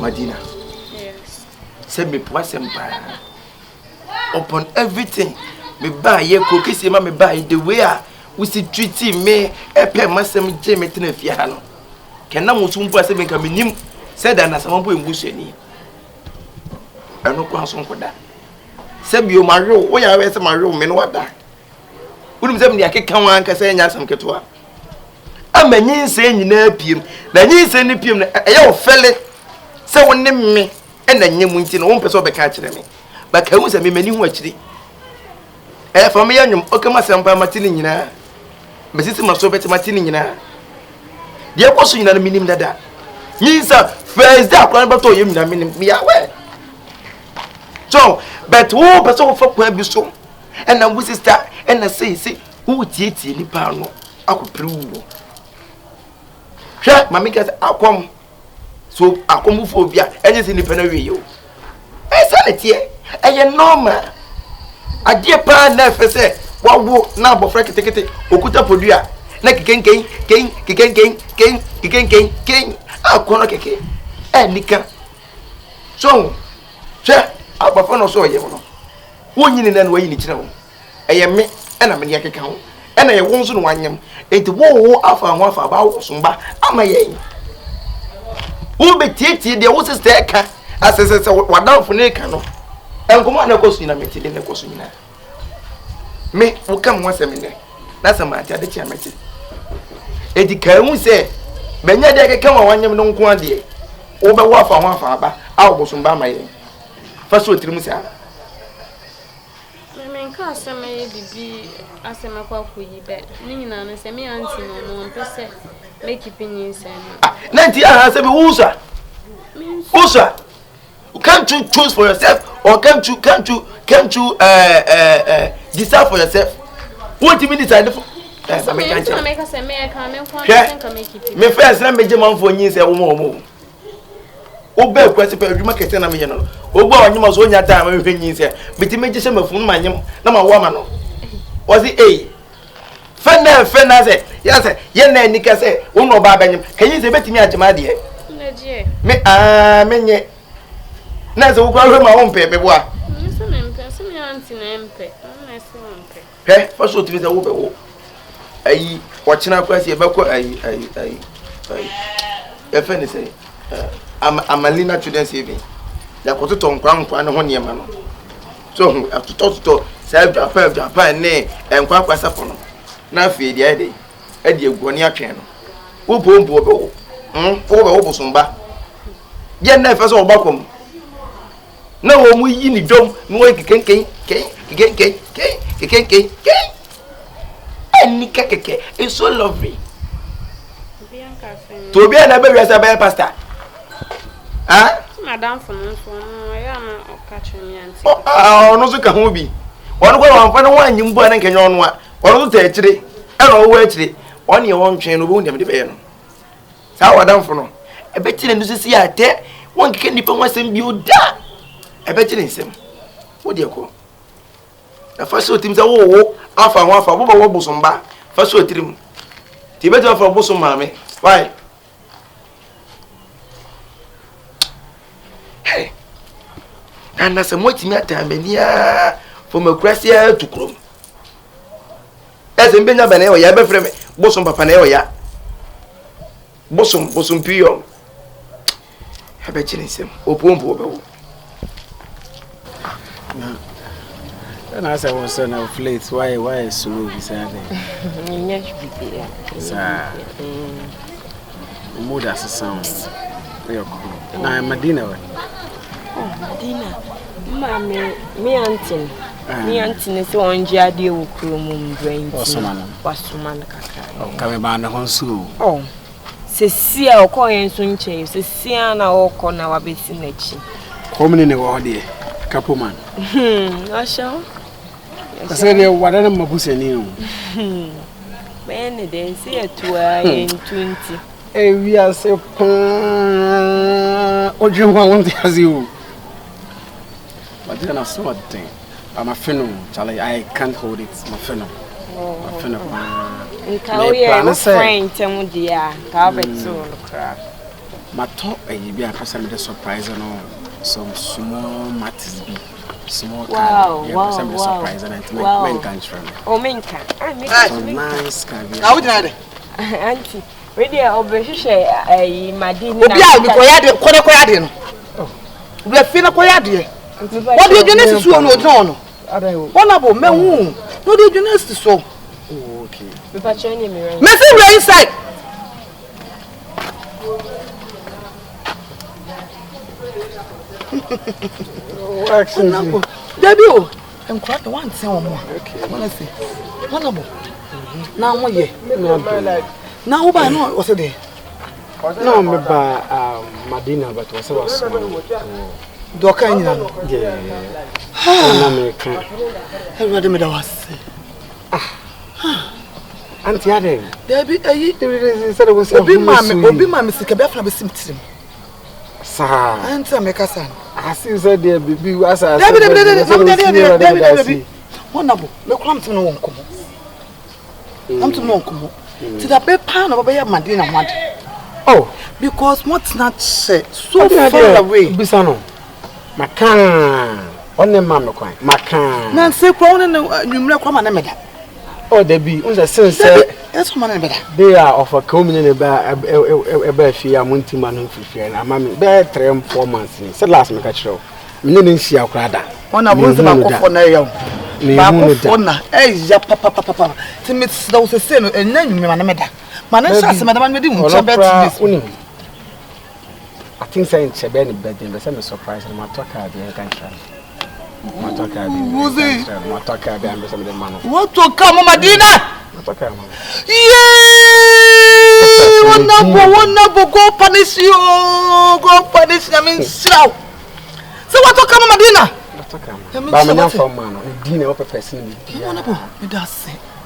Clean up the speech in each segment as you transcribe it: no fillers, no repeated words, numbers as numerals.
Madina. Yes. Say me poise empire. Upon everything, me buy ye cookies, me buy the way we see treating me a pen masem Jimmy Tenefiano. Can now soon pass a make a minim said that as someone in Busheni. I no question for that. Send you my room, where I rest my room, and what that. Wouldn't send me a kick one can say some ketua. I'm a yin saying you know PM, the yin saying PM, a young fellow. So one name me, and then you went in one person by catching me. But I was a many watching. For me, I'm Okama by Martinina. My sister must so better Martinina. The apostle in a minimum that. Yes, sir, first day, I'm about to you, I mean, me away. So, but who but so for where you so, and I was sister, and I say, who would eat any pound? I could prove. Sure, my makers, I'll come. So, I'll come for you, anything independent you. I said it here, and you're normal. A dear pan never say, what would now but freak take it, Okuta Podia, like king, I'll call a cake, and Nika. So, sure. But for no so you know. One in and way in each know. I am me and I'm in Yak account. And I won't soon one yam. It won't offer one for about Sumba. Am I ye? Who be teaching the horses there can as I said, what down for Nakano. And come on, a question I met in the question. Me will come once a minute. That's a matter that you met it. Eddie can say, Benya de come one yam no quantity. Over one for one father. I was Sumba my. First what you say? I mean, cause I may be Asamoah bet. Nina, say me auntie no person make opinions and 90 has a Usa. Usa, can't you choose for yourself or can't you decide for yourself? What do you mean decide for? I make us a mayor come and make it. Me first, let me jam for you say more. Obe kwese pe adwuma kete na me ye no ogbo onyuma so nya time me hwenyin se biti me gise mafunu manyem na ma wa ma no was it fena se ya se ye na nika se wo no ba banyem kanyi se betimi agema de me menye na se wo kwa hwe ma wo mpe me bo a se me mpe se me anti na mpe na se wo mpe he fa so timi se wo be wo ayi wo china kwa se e bako ayi e fe ni se Amalina children saving. Ya ko to nkwa no ho ne ma no. So to self Japan ne nkwa kwasa fo no. Na afi dia de egu ni atwen no. Wo bombo be wo. Wo be wo busumba. Je na fa so obakom. Na wo mu yi ni dom no wo keken. Any keke is so lovely. To be na be we say be pastor. Ah? Madam for no I am catch me auntie. Oh, no so ka ho bi. Won go wan fa no wan nyim bu an kenye ono a. Won so ta akire. E no wo akire. Won ye won twen no bo ndem de be no. Sa wadam for no. E be tire no sisi ate. Won keke nipa wasem bi oda. E be tire nsem. Wo de ko. Na fa so tim sa wo afa wo afa bo bo busumba. Fa so tirim. Ti be to fa busumma me. Why? Hey, and as a multi-meter from a crassier to Chrome. As in Benya Baneo, ya be frame, Bosom Papaneo ya. Bosom Pio. I bet you him, O Pompo. And as I was saying of late, why slow beside him? Yes, sir. Mood as a sound. Now, Medina. Oh, Medina. Mammy, me auntie. Me auntie is on Jadi Ukrum brain. Was man kaka. Oh, come about the Honsu. Oh, Cecilia or coin soon change. Cecilia or corner wa besinechi. Come in the world, dear. Couple man. I shall. I said, what am I pushing? Many days, see a 20. We are so what you want as you. But then I saw a thing. I'm a phenom, Charlie. I can't hold it. My phenom. My phenom. And Kaoya, friend, tell me, dear, how about so crap. My top and you are some surprise and some small matters be small. Wow, some surprise and it's main country. Oh, Minka. I make some nice caviar. How would I? Auntie, ready over share a Madina. We are feeling quiet. What do you do next to no John? One of them, no, do you next to so? Okay. Messi, we're inside. Debbie, I'm quite one sound more. Okay, what I say. One of them. Now, 1 year. Now, who by no was a day? No, me ba Madina, but was small. Doka in yeah. American. Everybody made us. Auntie Ade. Debbie, said it was Obi Mammy, Sikabia from the symptom. Sir, Auntie Mekasan. I see said there be was a Debbie. One number, no crumbs to no one come. I'm to no come. To the paper of Madina one. Oh, because what's not said so far away. Bisano. Macan. On the mamma coin. Macan. Nancy Crown and you come and meda. Oh, there be on the sense. That's one better. They are of a community about a bear, Munti man who and a mammy bear 3 or 4 months. Said last make a show. Meaning she are crada. One of those for Nayo. Papa, to meet those sin and then you meda. Manasa, Madame Medin, I think saying Chabani bedroom, but I'm surprised. My talk at the country. My talk at the ambassador of the man. What to come, Madina? Yay! Wonderful, go punish you, go punish them in slow. So, what to come, Madina? I'm not from man, dinner of a person.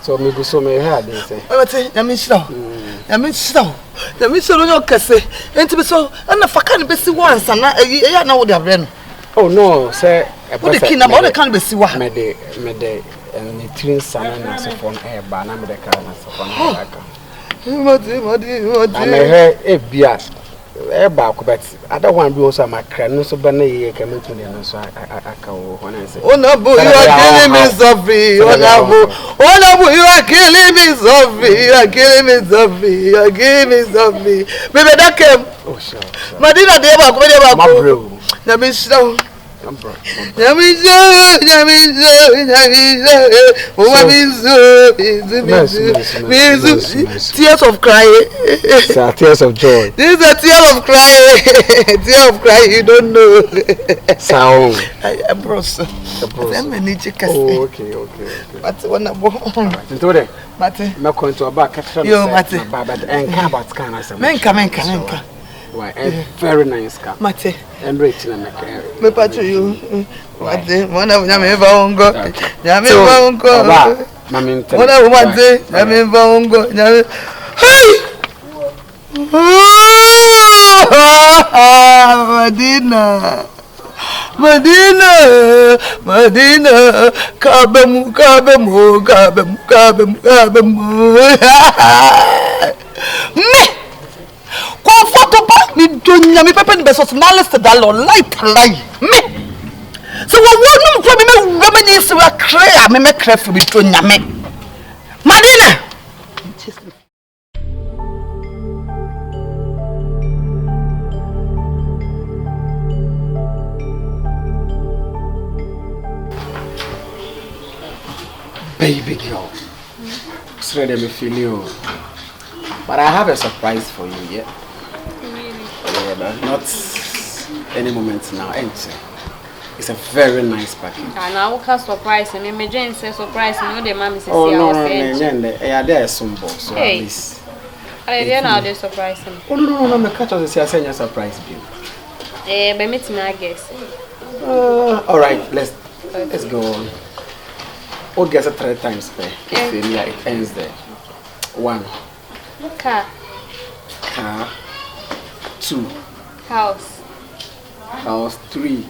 So, maybe so may have, they say. I say, I mean, slow. I mean, slow. The mission on your cassette, and to be so, and if I can't be see once, and I know what they have been. Oh, no, sir. What the king about the can't be see what made and the twin son and so from air banana with the car and so from and I heard a beer back, but I don't want to be also my crown, so Banay coming to the so I can when I say, oh, no, you are killing me, Sophie. Oh, no, you are killing me, Sophie. You are killing me, Sophie. You are killing me, Sophie. Baby, that came. Oh, sure. Madina, they have a bro. Let me show. Tears of crying. Tears of joy. This is a tear of crying. Tear of crying, you don't know. Sound. I brought. Oh, okay. But one of them. Mate. I'm going to a back. You, Mate. And Cabat can answer. Menka. Why, a very nice car. Mate. And rich in a car. Me patch you. What the one of them ever won't go. Yammy won't go. Mammy, what I want to say, Yammy won't go. Hey! Madina, kabemu. Me! Comfortable, me doing me pepper the best knowledge to that light me. So what won't from me reminisce to a clear, me make clear for me to me. Madina. Baby girl, so let me feel you. But I have a surprise for you, yeah? Really? Yeah, but not any moment now, ain't it? It's a very nice package. And I will surprise me. My Jane says surprise me. The mommy says, oh, no, yeah, there is some box, so hey. At least. I didn't know they surprise me. Oh, no, me catch us say I surprise you. By me, I guess. All right, let's go on. What gets 3 times per? Yeah, it ends there. 1. Car. 2. House. 3.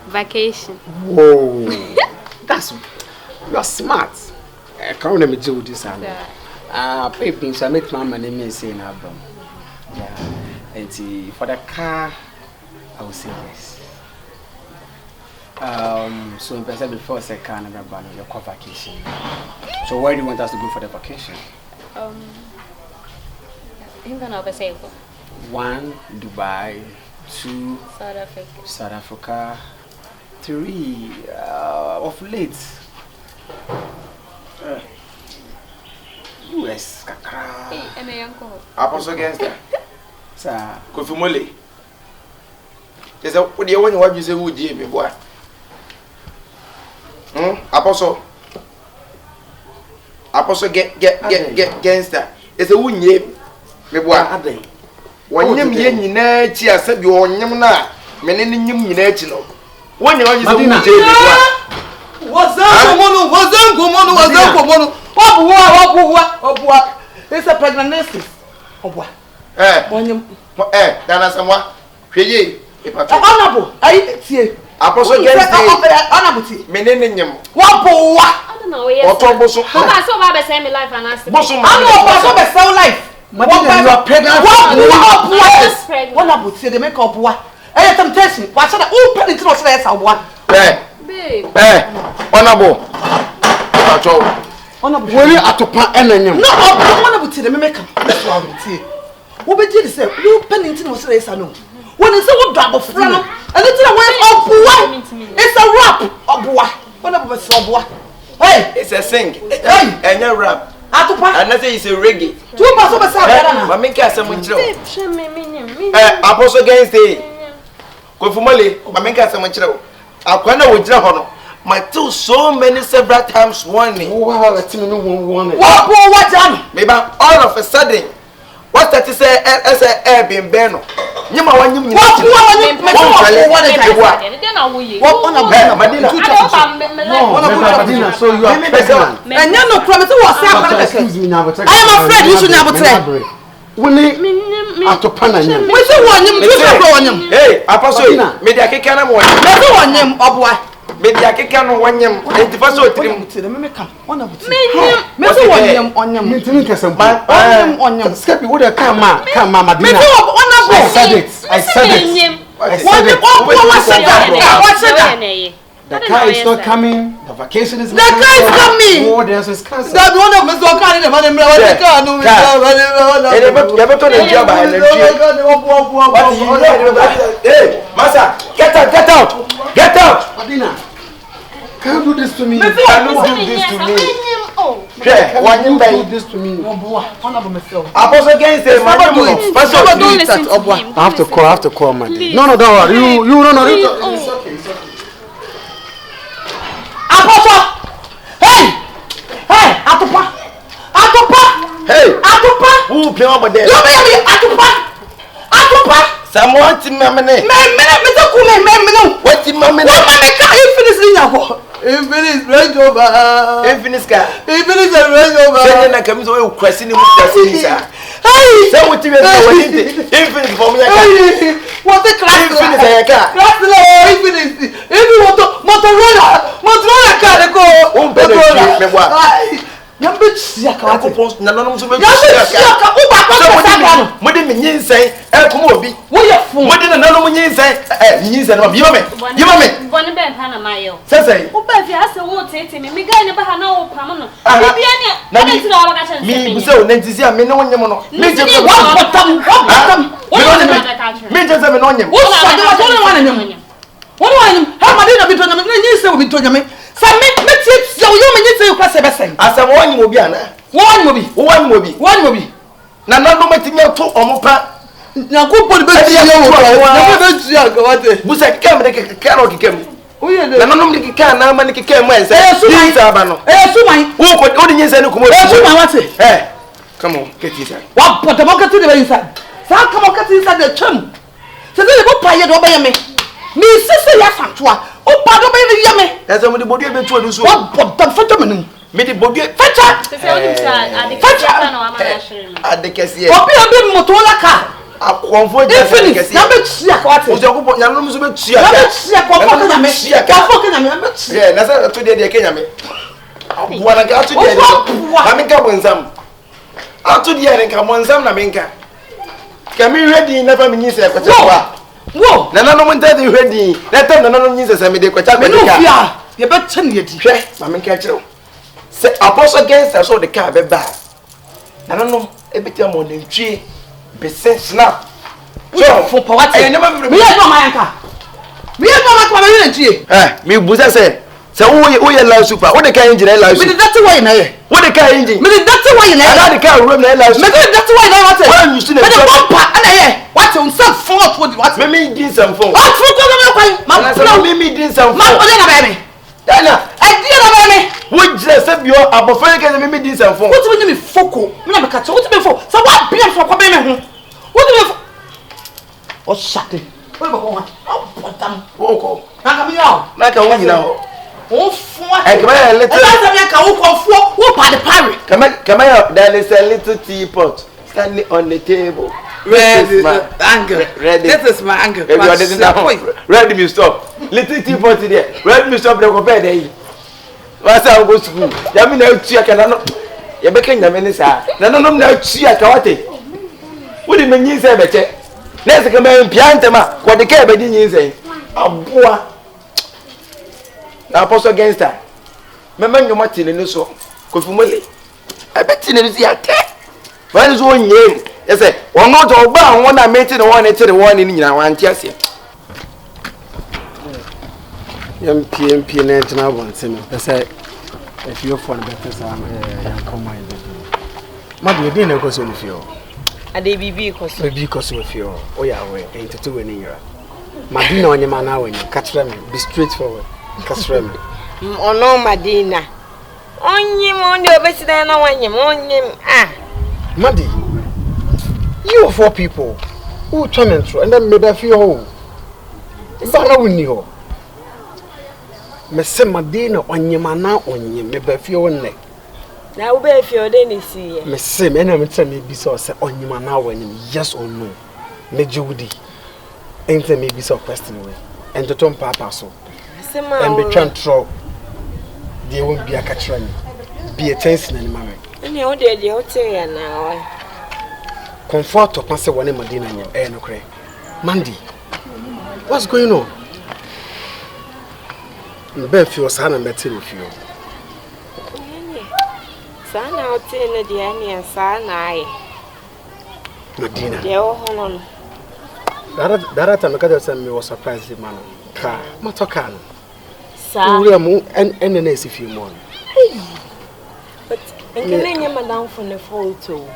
Vacation. Whoa. You are smart. I can't let me do this. Paping, so I met my name saying album. Yeah. And for the car, I will say yes. So in person before second and your vacation. So where do you want us to go for the vacation? Even over say 1, Dubai. 2, South Africa. 3, of late. US kakra. Hey, my uncle. Apostle gangster. Sir. Kofi Mole. There's a what do you want what you say who G me boy? Apostle. Apostle get gangster. It's a who name me boy adai. Wanyem ye nyina chi asabi wonyem na me ne nyem nyina chi no. Wonyem what you say who G me boy? Wazango Obua. It's a pregnancy. Obua. Dan Asamoah. Hweye. Honorable. I see. Apostle against honorable. Menene nyem. Wapowa. I don't know. Yes. Otoboso. How about so bad say me life and ask. I know about so be life. Madina, you are pregnant. Honorable. They make Obua. Hey, temptation. What should I open it to say Obua? Babe. Honorable. Honorable. Wole atopa enanyem. No, honorable to the make am. That's what we see. What be did say? You pen into no say no. When you say what drop of friend, and it's a way Obua. It's a rap. Obua. Honorable Obua. Hey, it's a sing. Hey, and a rap. Atopa. And I say it's a reggae. 2 pass over South. Mamika someone chiro. Apostle against the Kofi Mole, Mamika someone chiro. Akua na wojira ho no. My two so many several times warning. Wow, that no one. What done? Maybe all of a sudden, what that is a air being beno. Nyama wanyim nyina. What Madina, so you are pregnant. And you no promise was excuse me now, but I am afraid you should never tell. Atopa na nyem. We say one. Hey, Apostle, me dia keke na mo. Me say one Obua. Me dia keke no wanyem. Enti fa so tirim. Me come. One of it. Me say one. Me tin kesem. Onyem. Skepi wo dey come Madina. Me say one of I said it. The car is not coming. The vacation is not coming. The car is coming. Oh, there's a cancer. That one of us don't carry the money. Hey, Masa, get out. Madina, can you do this to me? Can you do this to me? Yeah, why you do this to me? Apostle against the man. Don't listen to him. I have to call Madina. No, don't worry. You don't know. It's okay. Apostle! Hey! Atopa! Hey! Atopa! Who play over there? You me Atopa! Someone to me. Me what in my minute? Infinite range over. Infinite car. Infinite range over. Then I come to question him. Hey! Say what you infinite for me. What the class? Infinite car. Infinite. If you want to Motorola car go. Number siaka propose na nanom so be siaka uba ko mo de me nyinsai e ko mo bi wo ye fun mo de na nanom nyinsai nyinsai na yima me boni be pa na mayo sesai wo ba fi ase wo tete me ga ne ba ha na wo pam no bibia ne na ti na wo ka cha mi bu se o nantisi a me ne wonyem no me je wo botam me je se me no nyem wo so de wo ne wana nyem wo ne wana ha ma de na bi to nyem na nyinsai wo bi to nyem Sami meti ya yo menyi se ukwa sebesen. Asamoah nyi obi ana. Won mobi. Na nando meti me to omopa. Na ko poli be ti ya wo. Na be ti ya ga wate. Busa kem de kekero kekem. Oye de. Na nando de kekeka na ma ne kekem mo ense. Ti sa ba no. Suman. Wo ko odi nyi se ne kumo. Suman wate. Come on, get it. Wa pota mo kati de be inside. Sa come on kati inside the chum. Se de bo paye do be ya me. Mi sisi ya santua. O pado be ya me. Ese mo de bodi be tu adu so. Wa pota feto menum. Me de bodi fecha. Se oni sa adekesa na wa ma na shiri. Adekese. Obi motola ka. Akonfo je adekese. Na be tia ka wate. O je ko nya no so be tia. Na be tia ko fo ka me. Ka fo ka me be tia. Yeah, na sa to de Kenya me. Buana ga to de. Na me ka bonsam. Out to the end, come on, some Namenka. Can we ready? Never means a Quacha. Whoa! None of them ready. Let them know news as I made a Quacha. You better turn your teeth, Mamma Catcher. Say, Apostle against us, so the car be bad. I don't know, a bit more than 3 percent now. So, for what I never me at my car. Me at my community. Me Buza said, so we allow super. What the car engine allows you? That's why in here. What the car engine? That's why in here. The car room allows you. That's why I want it. You should have bumper and I what on some fault would what? Maybe did some phone. What for? My maybe did some phone. Baby. Dana, I did about me. Would just have your above and maybe did some phone. What's when you focal? Never catch what before. So what beer for coming? What do you? Oh, shut it. What about oh, put them. Woko. Now come out. Like a woman now. Oh, what? And come on, let's the pirate. Come on, there is a little teapot standing on the table. Ready, my anger. Ready. This is my anger. Ready, me stop. Little teapot there. Ready, me stop the compare there. What's our go to school? Yami no chia cannot. You're making the minister. No, chia kawate. What do you mean, you say, better? Let's come and piantama. What the care by you say? Oh, boy. Now, post against her. Mamma, you might tell you so. Kofumele. I bet you is your cat. What is one year? Yes, sir. One not all bound, one I made it, one into the one in your one, yes, young PMP national one, I say, if you're for the better, I'm commanded. Mother, you didn't go so with you. I did because of you. Oh, yeah, we ain't to win here. Madina on your man now when you catch them, be straightforward. Catch them. Oh, no, Madina. On your best than on him. Ah, Maddy, you are 4 people who turn through and then maybe a few home. Is that how we knew? Miss Madina on your man now on you, maybe a few neck. Now, be if you're Dennis here. Miss Sim, and I'm telling you, so on your man now when yes or no. Major Woody ain't there maybe so question away. And to Tom Papa so. And be trying to throw. There won't be a catcher. Be a tension in the moment. And you did the hotel now. Comfort to pass one in Medina and your air no cray. Mandy, what's going on? Ben for your son and better with you. Son out in the Annie and son, Medina. They all hold on. That time I got me was surprised, man. Car, Matokan. Sir, and the next few more. But and can you madam from the photo?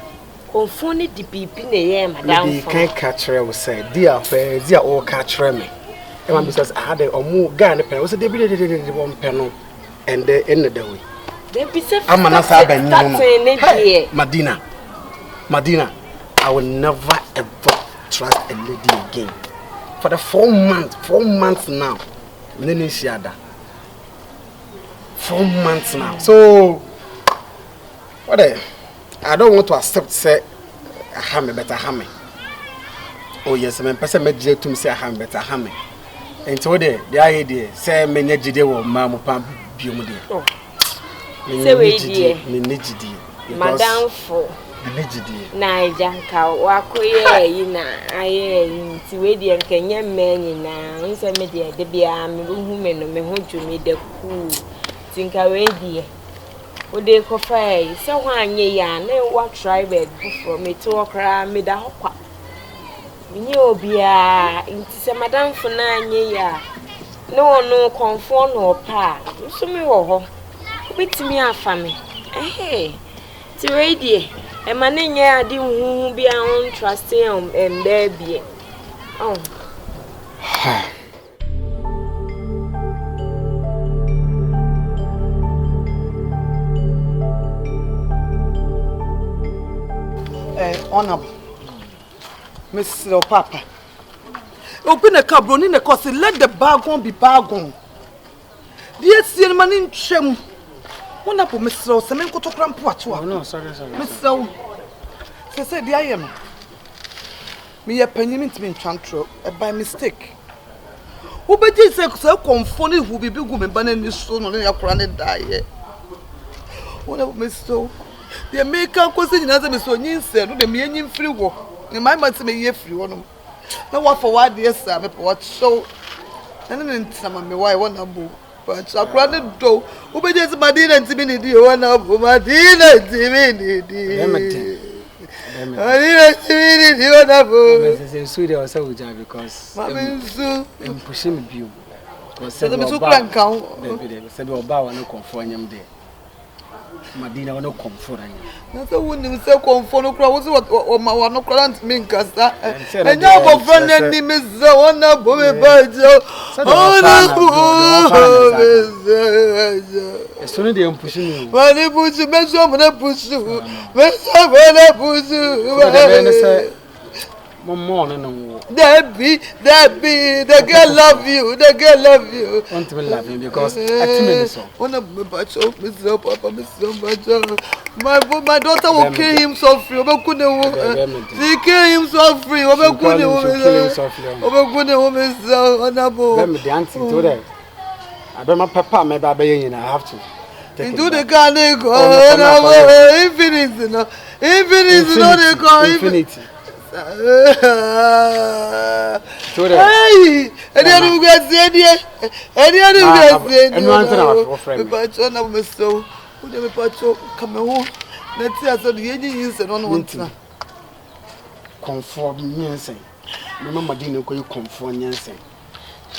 Confounded the people in the air, madam. You can't catch her, I would say. Dear fair, dear all catch me. And because I had a more gun, it was a debut one panel and the end of the way. I'm an Asamoah. Madina, I will never ever trust a lady again. For the 4 months now. 4 months now. So, what I don't want to accept say I have better hammer. Oh yes, I'm person made to say I have better hammer. And so the idea say me nyejide wo mamu pam biomde. Oh. Say we die. Me nyejide. Madam for nyejide. Na janka wakoye yi na aye nti we die nkenya menyi na nse me die de bia me hu me no me ho dwumi de ku. Tinka we die. O de ko fai se ho anye ya na wa tribe before me to okra me da hokwa. Minye obia nti se madam for na anye ya. No conform no pa. So me wo ho. Obetimi afa me. Ti we die. E ma na nye ade hu bia on trusting baby. Oh. Honorable Mr. Papa, open a cabron in the cost, let the bargain be bargain. Dear Cinnamon in Chem, one up with Mr. Semenko to cramp what you are. No, sorry, Mr. Say, the I am. Me a penny to be in Chantro by mistake. Who be this so confounded who be big woman banning this stone on your crowned die? One of Mr. The American question in answer me so yin said, no, the me free war. The my man me ye free one. No what for what dear sir, me what so. And then some me why one abu. But I granted do. Ube just Madina and Timini, one abu Madina and Timini. I didn't see one abu. Sweet or so because I'm pushing you. So the Miss Crank count. Said about no conform there. Madina no comfort. That's a woman so comfort no crowd was what my one no crowd mean casta. And now go friend and name is one of Bobby Bajo. As soon as they are pushing you, when they push you, make some push you. Make some push you. Morning, Debbie, the girl love you, want to love him because at 2 minutes. One of my bacho, Mr. Papa, Mr. Bacho. My daughter will kill him so free. She kill him so free. The auntie told her, I don't know, Papa, maybe I have to. Into the car, they go. Infinity, infinity. Hey, and then we get the but on our so, who never patrol come home. Let's say, so the engine is an on conform Yansen. Remember, didn't you conform Yansen?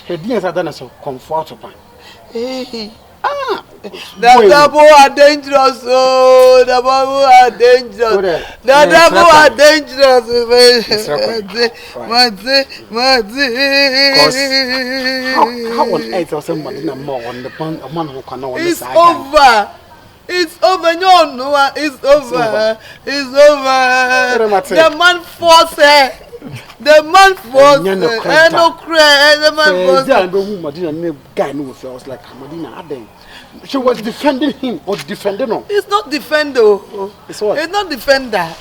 Her dears are done so comfortable. Hey, the double are dangerous, oh, the double are dangerous. The double are dangerous. How on earth or somebody more on the pond of one who can know it's over. It's over, no, it's over. It's over. The man forced her. The man forced her. No cry. The man forced her. I was like, Madina, she was defending him or defending him. It's not defender. It's what? It's not defender.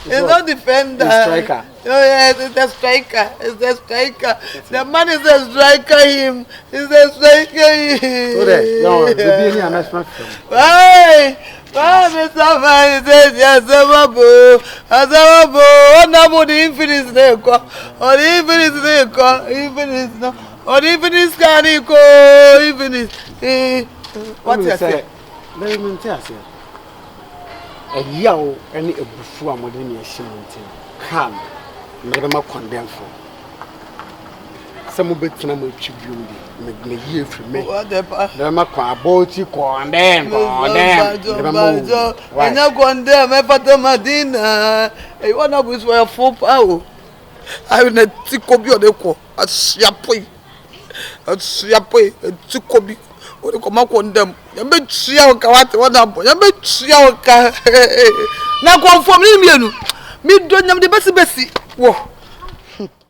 It's not defender. It's striker. Oh yes, it's the striker. It's the striker. The man is the striker. Him. It's the striker. Him. So there, no, the being a nice man. Why, Mr. Man says yes, Asamoah. Oh, now the infinite they call. Or the infinite they call. Infinite no. Or the infinite can call. Infinite. What you say? Let me tell you. A yow any a before modern shimminting. Come, Madame condemned for. Some of it number tribune, make me hear from me. What the Macqua boat you condemn. When you condemn, I put the Madina. I want to wish for a full power. I will not take up your deco at Siapoy. At Siapoy, and Tukobi. What come up on them? You bet Sia Kawat one up. You bet Sia Ka. Now, conform me, don't you the best. Whoa.